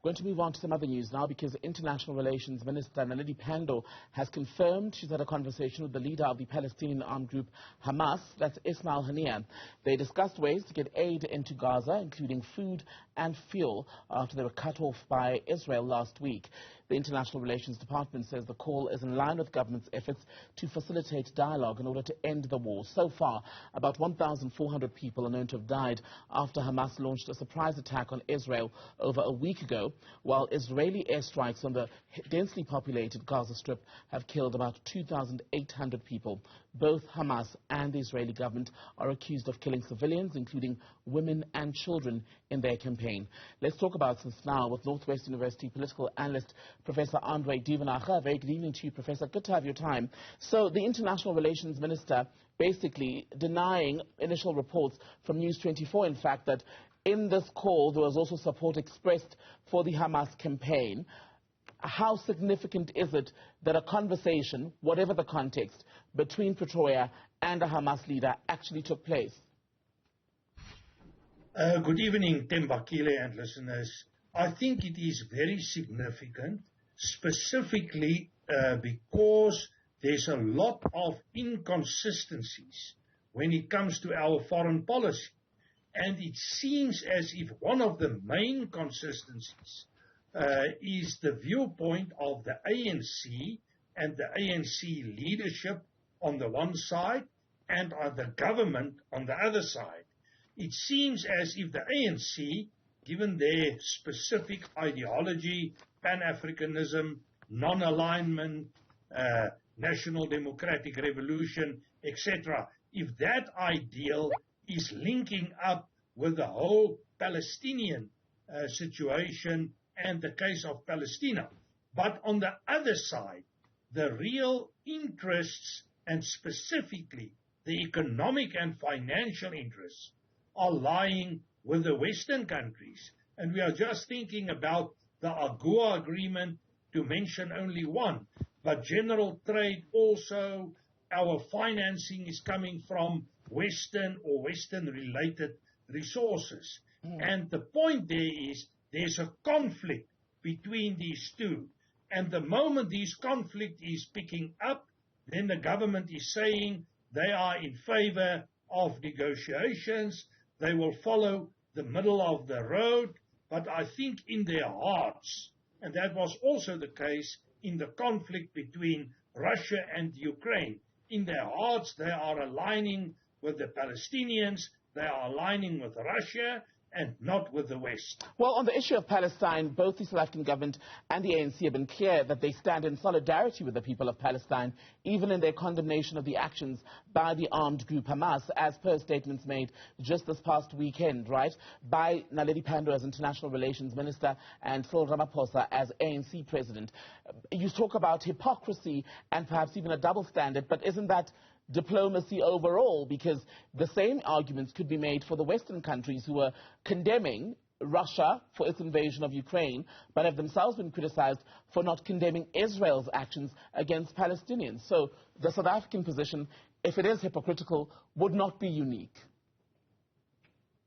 Going to move on to some other news now because International Relations Minister Naledi Pandor has confirmed she's had a conversation with the leader of the Palestinian armed group Hamas, that's Ismail Haniyeh. They discussed ways to get aid into Gaza, including food and fuel, after they were cut off by Israel last week. The International Relations Department says the call is in line with government's efforts to facilitate dialogue in order to end the war. So far, about 1,400 people are known to have died after Hamas launched a surprise attack on Israel over a week ago, while Israeli airstrikes on the densely populated Gaza Strip have killed about 2,800 people. Both Hamas and the Israeli government are accused of killing civilians, including women and children, in their campaign. Let's talk about this now with Northwest University political analyst Professor André Duvenhage. Very good evening to you, Professor. Good to have your time. So the International Relations Minister basically denying initial reports from News 24, in fact, that in this call there was also support expressed for the Hamas campaign. How significant is it that a conversation, whatever the context, between Pretoria and a Hamas leader actually took place? Good evening, Tembakile and listeners. I think it is very significant, specifically because there's a lot of inconsistencies when it comes to our foreign policy. And it seems as if one of the main consistencies is the viewpoint of the ANC and the ANC leadership on the one side and the government on the other side. It seems as if the ANC, given their specific ideology, Pan-Africanism, non-alignment, national democratic revolution, etc., if that ideal is linking up with the whole Palestinian situation and the case of Palestine. But on the other side, the real interests and specifically the economic and financial interests are lying with the Western countries. And we are just thinking about the AGOA agreement, to mention only one. But general trade also, our financing is coming from Western or Western-related resources. And the point there is there's a conflict between these two. And the moment this conflict is picking up, then the government is saying they are in favor of negotiations. They will follow the middle of the road. But I think in their hearts, and that was also the case in the conflict between Russia and Ukraine, in their hearts they are aligning with the Palestinians, they are aligning with Russia, and not with the West. Well, on the issue of Palestine, both the South African government and the ANC have been clear that they stand in solidarity with the people of Palestine, even in their condemnation of the actions by the armed group Hamas, as per statements made just this past weekend, right, by Naledi Pandor as International Relations Minister and Cyril Ramaphosa as ANC President. You talk about hypocrisy and perhaps even a double standard, but isn't that diplomacy overall? Because the same arguments could be made for the Western countries who are condemning Russia for its invasion of Ukraine, but have themselves been criticized for not condemning Israel's actions against Palestinians. So the South African position, if it is hypocritical, would not be unique.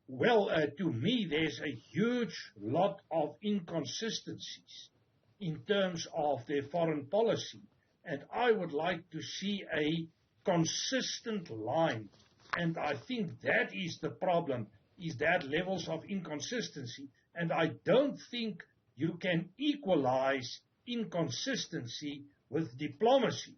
Well, to me, there's a huge lot of inconsistencies in terms of their foreign policy. And I would like to see a consistent line, and I think that is the problem, is that levels of inconsistency, and I don't think you can equalize inconsistency with diplomacy.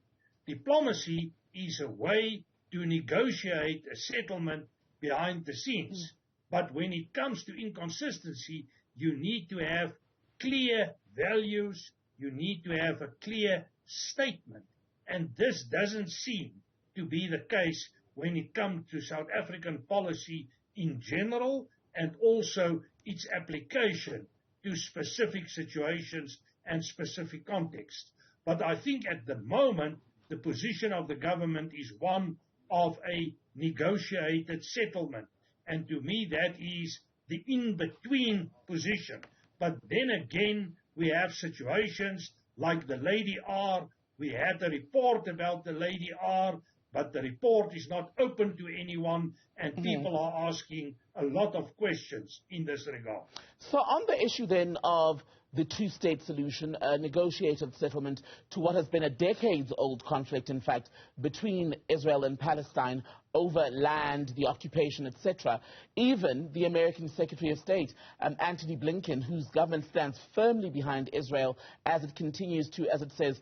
Diplomacy is a way to negotiate a settlement behind the scenes, but when it comes to inconsistency, you need to have clear values, you need to have a clear statement, and this doesn't seem to be the case when it comes to South African policy in general and also its application to specific situations and specific contexts. But I think at the moment, the position of the government is one of a negotiated settlement. And to me, that is the in-between position. But then again, we have situations like the Lady R. We had a report about the Lady R, but the report is not open to anyone, and people are asking a lot of questions in this regard. So on the issue then of the two-state solution, a negotiated settlement to what has been a decades-old conflict, in fact, between Israel and Palestine over land, the occupation, etc. Even the American Secretary of State, Antony Blinken, whose government stands firmly behind Israel as it continues to, as it says,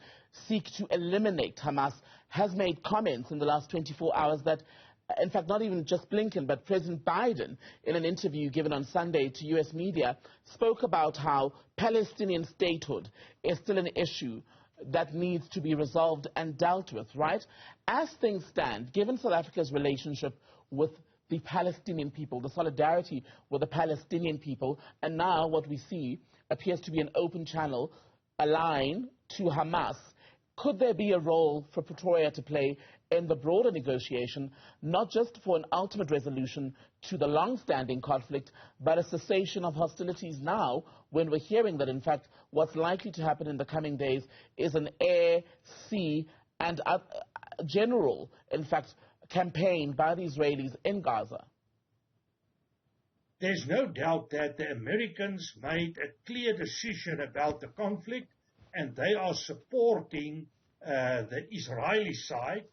seek to eliminate Hamas, has made comments in the last 24 hours that, in fact, not even just Blinken, but President Biden, in an interview given on Sunday to U.S. media, spoke about how Palestinian statehood is still an issue that needs to be resolved and dealt with, right? As things stand, given South Africa's relationship with the Palestinian people, the solidarity with the Palestinian people, and now what we see appears to be an open channel, a line to Hamas, could there be a role for Pretoria to play in the broader negotiation, not just for an ultimate resolution to the long-standing conflict, but a cessation of hostilities now, when we're hearing that, in fact, what's likely to happen in the coming days is an air, sea, and general, in fact, campaign by the Israelis in Gaza? There's no doubt that the Americans made a clear decision about the conflict, and they are supporting the Israeli side,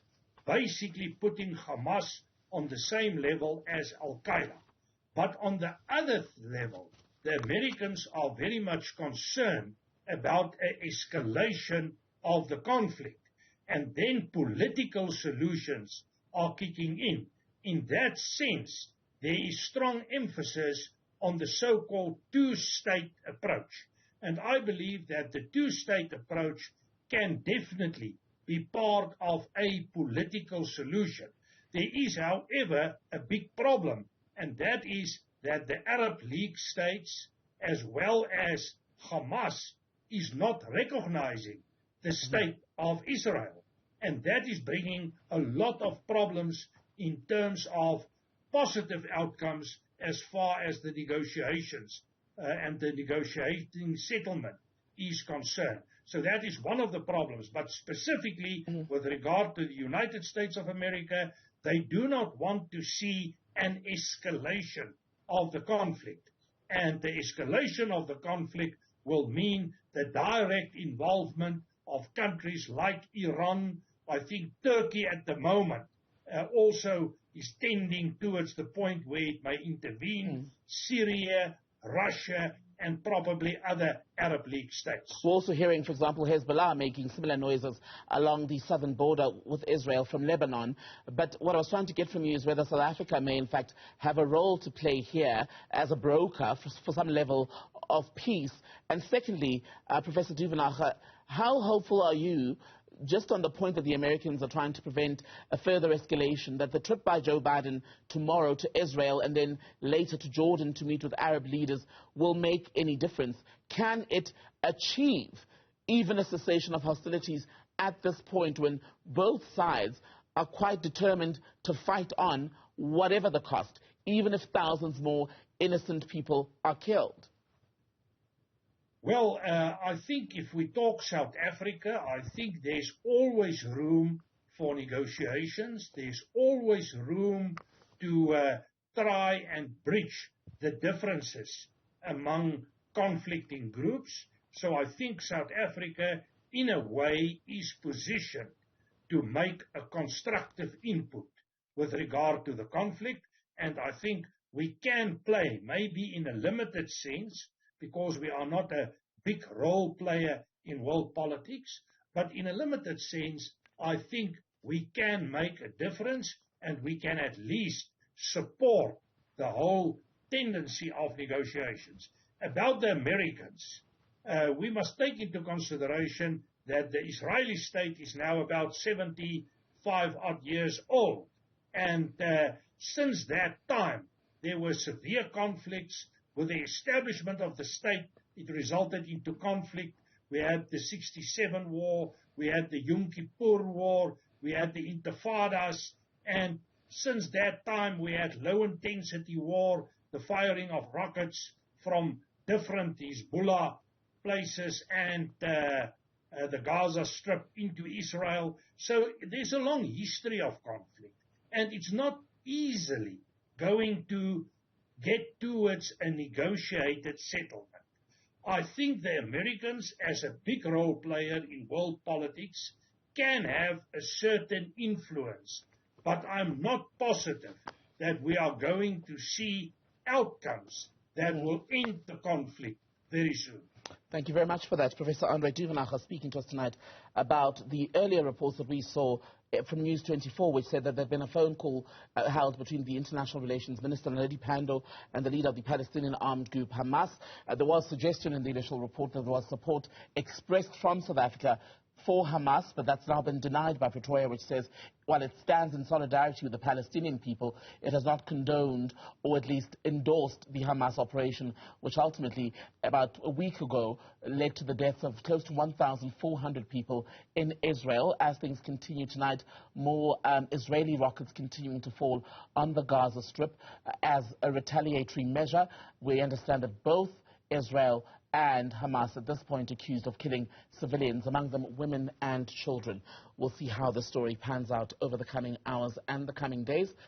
basically putting Hamas on the same level as Al-Qaeda. But on the other level, the Americans are very much concerned about an escalation of the conflict, and then political solutions are kicking in. In that sense, there is strong emphasis on the so-called two-state approach. And I believe that the two-state approach can definitely be part of a political solution. There is, however, a big problem, and that is that the Arab League states, as well as Hamas, is not recognizing the state of Israel. And that is bringing a lot of problems in terms of positive outcomes as far as the negotiations and the negotiating settlement is concerned. So that is one of the problems. But specifically with regard to the United States of America, they do not want to see an escalation of the conflict. And the escalation of the conflict will mean the direct involvement of countries like Iran. I think Turkey at the moment also is tending towards the point where it may intervene, Syria, Russia, and probably other Arab League states. We're also hearing, for example, Hezbollah making similar noises along the southern border with Israel from Lebanon. But what I was trying to get from you is whether South Africa may, in fact, have a role to play here as a broker for some level of peace. And secondly, Professor Duvenhage, how hopeful are you, just on the point that the Americans are trying to prevent a further escalation, that the trip by Joe Biden tomorrow to Israel and then later to Jordan to meet with Arab leaders will make any difference? Can it achieve even a cessation of hostilities at this point when both sides are quite determined to fight on, whatever the cost, even if thousands more innocent people are killed? Well, I think if we talk South Africa, I think there's always room for negotiations. There's always room to try and bridge the differences among conflicting groups. So I think South Africa, in a way, is positioned to make a constructive input with regard to the conflict. And I think we can play, maybe in a limited sense, because we are not a big role player in world politics, but in a limited sense, I think we can make a difference, and we can at least support the whole tendency of negotiations. About the Americans, we must take into consideration that the Israeli state is now about 75 odd years old, and since that time, there were severe conflicts. With the establishment of the state, it resulted into conflict. We had the 67 war, we had the Yom Kippur war, we had the Intifadas, and since that time we had low-intensity war, the firing of rockets from different Hezbollah places and the Gaza Strip into Israel. So there's a long history of conflict, and it's not easily going to get towards a negotiated settlement. I think the Americans, as a big role player in world politics, can have a certain influence, but I'm not positive that we are going to see outcomes that will end the conflict very soon. Thank you very much for that. Professor André Duvenhage speaking to us tonight about the earlier reports that we saw from News 24, which said that there had been a phone call held between the International Relations Minister Naledi Pandor and the leader of the Palestinian armed group Hamas. There was suggestion in the initial report that there was support expressed from South Africa for Hamas, but that's now been denied by Pretoria, which says while it stands in solidarity with the Palestinian people, it has not condoned or at least endorsed the Hamas operation, which ultimately, about a week ago, led to the deaths of close to 1,400 people in Israel. As things continue tonight, more Israeli rockets continuing to fall on the Gaza Strip as a retaliatory measure. We understand that both Israel and Hamas at this point accused of killing civilians, among them women and children. We'll see how the story pans out over the coming hours and the coming days.